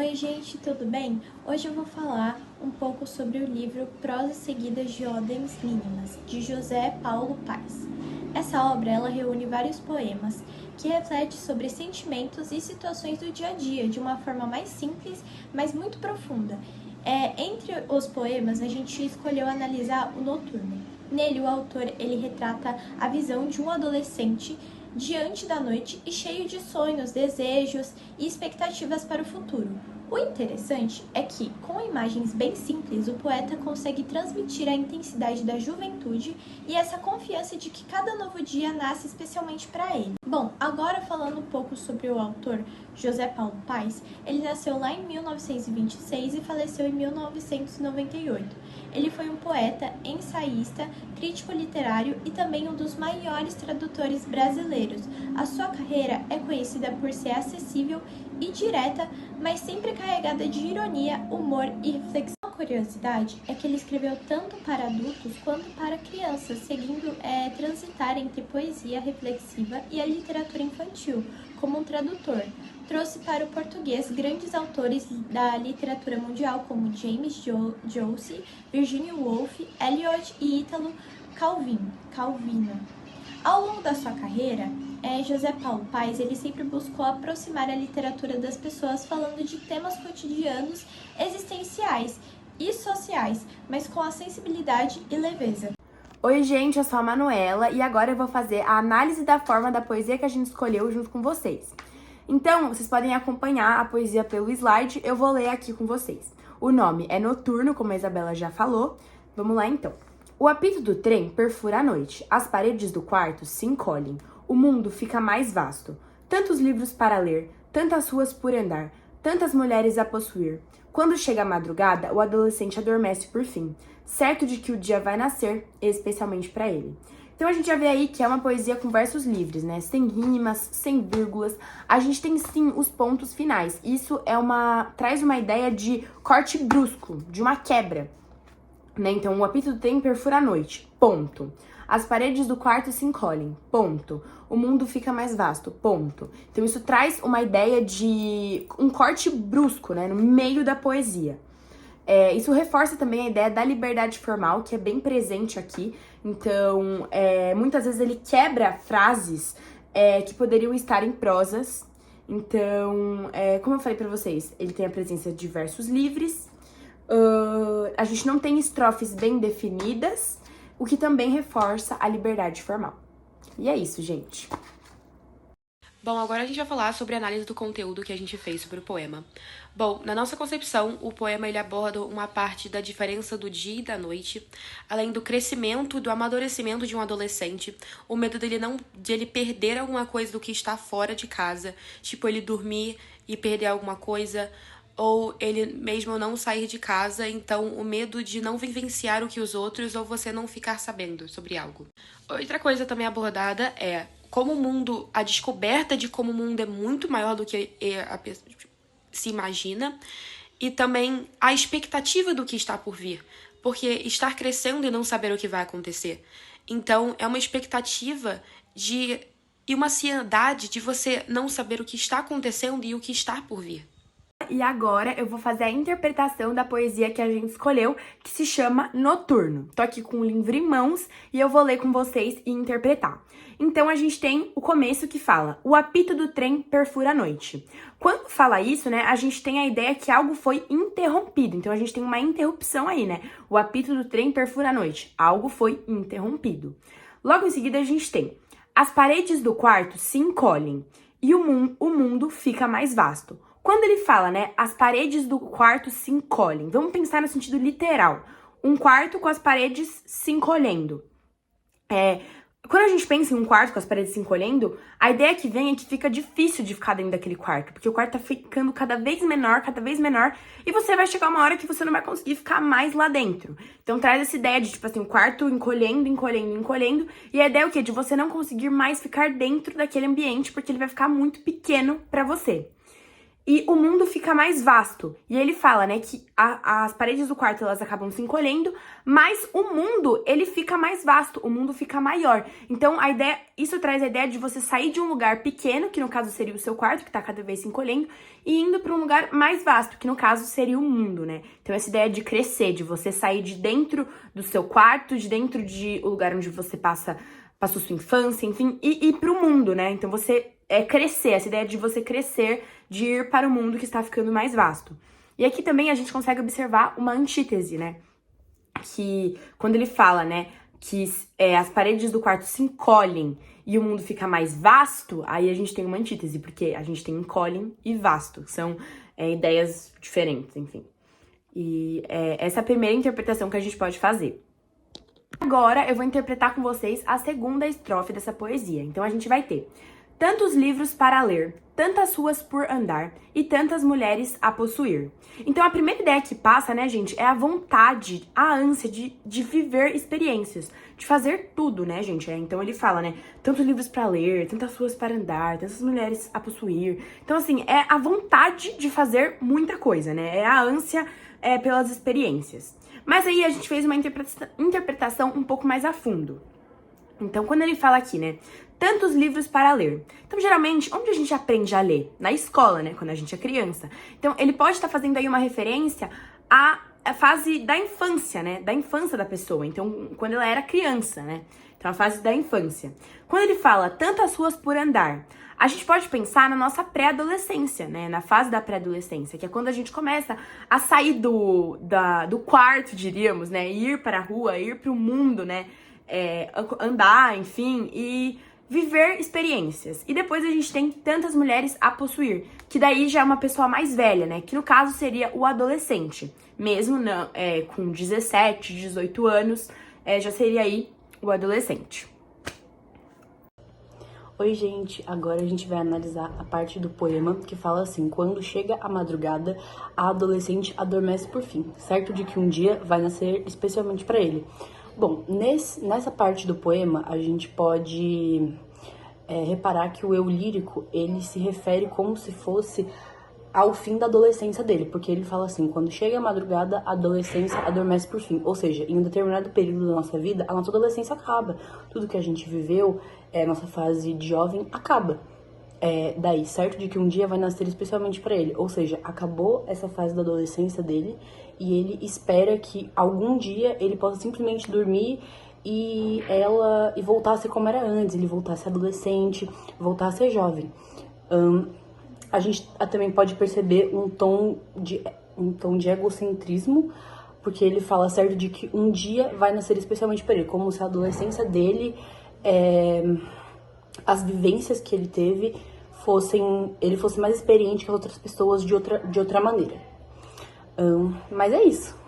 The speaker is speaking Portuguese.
Oi gente, tudo bem? Hoje eu vou falar um pouco sobre o livro Prosas Seguidas de Ordens Mínimas, de José Paulo Paes. Essa obra ela reúne vários poemas que refletem sobre sentimentos e situações do dia a dia de uma forma mais simples, mas muito profunda. Entre os poemas, a gente escolheu analisar o Noturno. Nele, o autor ele retrata a visão de um adolescente diante da noite e cheio de sonhos, desejos e expectativas para o futuro. O interessante é que, com imagens bem simples, o poeta consegue transmitir a intensidade da juventude e essa confiança de que cada novo dia nasce especialmente para ele. Bom, agora falando um pouco sobre o autor José Paulo Paes, ele nasceu lá em 1926 e faleceu em 1998. Ele foi um poeta, ensaísta, crítico literário e também um dos maiores tradutores brasileiros. A sua carreira é conhecida por ser acessível e direta, mas sempre carregada de ironia, humor e reflexão. Uma curiosidade é que ele escreveu tanto para adultos quanto para crianças, seguindo transitar entre poesia reflexiva e a literatura infantil, como um tradutor. Trouxe para o português grandes autores da literatura mundial como James Joyce, Virginia Woolf, Eliot e Ítalo Calvino. Ao longo da sua carreira, José Paulo Paes ele sempre buscou aproximar a literatura das pessoas falando de temas cotidianos, existenciais e sociais, mas com a sensibilidade e leveza. Oi gente, eu sou a Manuela e agora eu vou fazer a análise da forma da poesia que a gente escolheu junto com vocês. Então, vocês podem acompanhar a poesia pelo slide, eu vou ler aqui com vocês. O nome é Noturno, como a Isabela já falou. Vamos lá então. O apito do trem perfura a noite, as paredes do quarto se encolhem, o mundo fica mais vasto. Tantos livros para ler, tantas ruas por andar, tantas mulheres a possuir. Quando chega a madrugada, o adolescente adormece por fim, certo de que o dia vai nascer, especialmente para ele. Então a gente já vê aí que é uma poesia com versos livres, né? Sem rimas, sem vírgulas. A gente tem sim os pontos finais. Isso traz uma ideia de corte brusco, de uma quebra, né? Então o apito do trem perfura a noite, ponto. As paredes do quarto se encolhem, ponto. O mundo fica mais vasto, ponto. Então isso traz uma ideia de um corte brusco, né? No meio da poesia. Isso reforça também a ideia da liberdade formal, que é bem presente aqui. Então, muitas vezes ele quebra frases que poderiam estar em prosas. Então, como eu falei pra vocês, ele tem a presença de versos livres. A gente não tem estrofes bem definidas, o que também reforça a liberdade formal. E é isso, gente. Bom, agora a gente vai falar sobre a análise do conteúdo que a gente fez sobre o poema. Bom, na nossa concepção, o poema ele aborda uma parte da diferença do dia e da noite, além do crescimento e do amadurecimento de um adolescente, o medo de ele perder alguma coisa do que está fora de casa, tipo ele dormir e perder alguma coisa, ou ele mesmo não sair de casa, então o medo de não vivenciar o que os outros ou você não ficar sabendo sobre algo. Outra coisa também abordada é como a descoberta de como o mundo é muito maior do que a pessoa se imagina, e também a expectativa do que está por vir, porque estar crescendo e não saber o que vai acontecer. Então, é uma expectativa e uma ansiedade de você não saber o que está acontecendo e o que está por vir. E agora eu vou fazer a interpretação da poesia que a gente escolheu, que se chama Noturno. Tô aqui com o livro em mãos e eu vou ler com vocês e interpretar. Então a gente tem o começo que fala: o apito do trem perfura a noite. Quando fala isso, né, a gente tem a ideia que algo foi interrompido. Então a gente tem uma interrupção aí, né? O apito do trem perfura a noite. Algo foi interrompido. Logo em seguida a gente tem: as paredes do quarto se encolhem e o mundo fica mais vasto. Quando ele fala, né, as paredes do quarto se encolhem, vamos pensar no sentido literal. Um quarto com as paredes se encolhendo. Quando a gente pensa em um quarto com as paredes se encolhendo, a ideia que vem é que fica difícil de ficar dentro daquele quarto, porque o quarto tá ficando cada vez menor, e você vai chegar uma hora que você não vai conseguir ficar mais lá dentro. Então traz essa ideia de, tipo assim, o quarto encolhendo, e a ideia é o quê? De você não conseguir mais ficar dentro daquele ambiente, porque ele vai ficar muito pequeno pra você. e o mundo fica mais vasto. E ele fala, né, que as paredes do quarto, elas acabam se encolhendo, mas o mundo, ele fica mais vasto, o mundo fica maior. Então, isso traz a ideia de você sair de um lugar pequeno, que no caso seria o seu quarto, que tá cada vez se encolhendo, e indo para um lugar mais vasto, que no caso seria o mundo, né? Então, essa ideia de crescer, de você sair de dentro do seu quarto, de dentro o lugar onde você passou sua infância, enfim, e ir pro mundo, né? Então, você crescer, essa ideia de você crescer, de ir para o mundo que está ficando mais vasto. E aqui também a gente consegue observar uma antítese, né? Que quando ele fala, né, que as paredes do quarto se encolhem e o mundo fica mais vasto, aí a gente tem uma antítese, porque a gente tem encolhem e vasto, são ideias diferentes, enfim. E essa é a primeira interpretação que a gente pode fazer. Agora eu vou interpretar com vocês a segunda estrofe dessa poesia. Então a gente vai ter: tantos livros para ler, tantas ruas por andar e tantas mulheres a possuir. Então a primeira ideia que passa, né, gente, é a vontade, a ânsia de viver experiências, de fazer tudo, né, gente? Então ele fala, né, tantos livros para ler, tantas ruas para andar, tantas mulheres a possuir. Então assim, é a vontade de fazer muita coisa, né? É a ânsia pelas experiências. Mas aí a gente fez uma interpretação um pouco mais a fundo. Então, quando ele fala aqui, né, tantos livros para ler. Então, geralmente, onde a gente aprende a ler? Na escola, né, quando a gente é criança. Então, ele pode estar fazendo aí uma referência à fase da infância, né, da infância da pessoa. Então, quando ela era criança, né, então a fase da infância. Quando ele fala tantas ruas por andar, a gente pode pensar na nossa pré-adolescência, né, na fase da pré-adolescência, que é quando a gente começa a sair do quarto, diríamos, né, ir para a rua, ir para o mundo, né, andar, enfim, e viver experiências. E depois a gente tem tantas mulheres a possuir, que daí já é uma pessoa mais velha, né? Que no caso seria o adolescente. Mesmo com 17, 18 anos, já seria aí o adolescente. Oi, gente! Agora a gente vai analisar a parte do poema que fala assim: quando chega a madrugada, a adolescente adormece por fim, certo de que um dia vai nascer especialmente para ele. Bom, nessa parte do poema, a gente pode reparar que o eu lírico, ele se refere como se fosse ao fim da adolescência dele, porque ele fala assim: quando chega a madrugada, a adolescência adormece por fim. Ou seja, em um determinado período da nossa vida, a nossa adolescência acaba. Tudo que a gente viveu, nossa fase de jovem, acaba. Daí, certo de que um dia vai nascer especialmente para ele. Ou seja, acabou essa fase da adolescência dele e ele espera que algum dia ele possa simplesmente dormir e voltar a ser como era antes, ele voltar a ser adolescente, voltar a ser jovem. A gente também pode perceber um tom de egocentrismo, porque ele fala certo de que um dia vai nascer especialmente para ele, como se a adolescência dele, as vivências que ele teve, ele fosse mais experiente que as outras pessoas de outra maneira. Mas é isso.